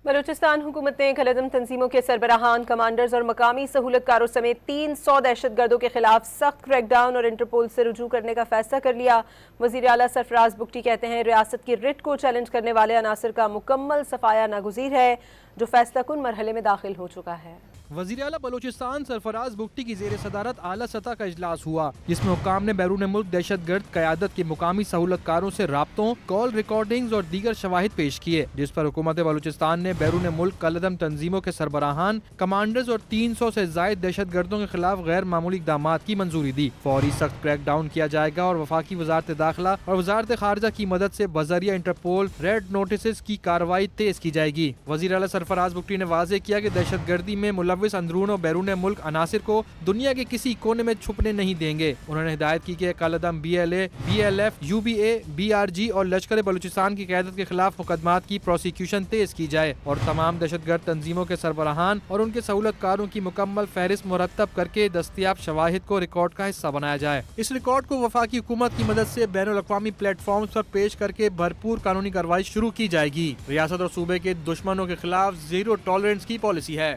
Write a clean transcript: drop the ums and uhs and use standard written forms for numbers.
بلوچستان حکومت نے کالعدم تنظیموں کے سربراہان، کمانڈرز اور مقامی سہولت کاروں سمیت 300 دہشت گردوں کے خلاف سخت کریک ڈاؤن اور انٹرپول سے رجوع کرنے کا فیصلہ کر لیا۔ وزیر اعلیٰ سرفراز بگٹی کہتے ہیں ریاست کی رٹ کو چیلنج کرنے والے عناصر کا مکمل صفایا ناگزیر ہے جو فیصلہ کن مرحلے میں داخل ہو چکا ہے۔ وزیر اعلیٰ بلوچستان سرفراز بگٹی کی زیر صدارت اعلیٰ سطح کا اجلاس ہوا، جس میں حکام نے بیرون ملک دہشت گرد قیادت کے مقامی سہولت کاروں سے رابطوں، کال ریکارڈنگز اور دیگر شواہد پیش کیے، جس پر حکومت بلوچستان نے بیرون ملک کالعدم تنظیموں کے سربراہان، کمانڈرز اور 300 سے زائد دہشت گردوں کے خلاف غیر معمولی اقدامات کی منظوری دی۔ فوری سخت کریک ڈاؤن کیا جائے گا اور وفاقی وزارت داخلہ اور وزارت خارجہ کی مدد سے بذریعہ انٹرپول ریڈ نوٹسز کی کارروائی تیز کی جائے گی۔ وزیر اعلیٰ سرفراز بگٹی نے واضح کیا کہ دہشت گردی میں ملوث اندرون اور بیرون ملک عناصر کو دنیا کے کسی کونے میں چھپنے نہیں دیں گے۔ انہوں نے ہدایت کی کہ کالعدم BLA، BLF، UBA، BRG اور لشکر بلوچستان کی قیادت کے خلاف مقدمات کی پروسیکیوشن تیز کی جائے اور تمام دہشت گرد تنظیموں کے سربراہان اور ان کے سہولت کاروں کی مکمل فہرست مرتب کر کے دستیاب شواہد کو ریکارڈ کا حصہ بنایا جائے۔ اس ریکارڈ کو وفاقی حکومت کی مدد سے بین الاقوامی پلیٹ فارمز پر پیش کر کے بھرپور قانونی کارروائی شروع کی جائے گی۔ ریاست اور صوبے کے دشمنوں کے خلاف زیرو ٹالرنس کی پالیسی ہے۔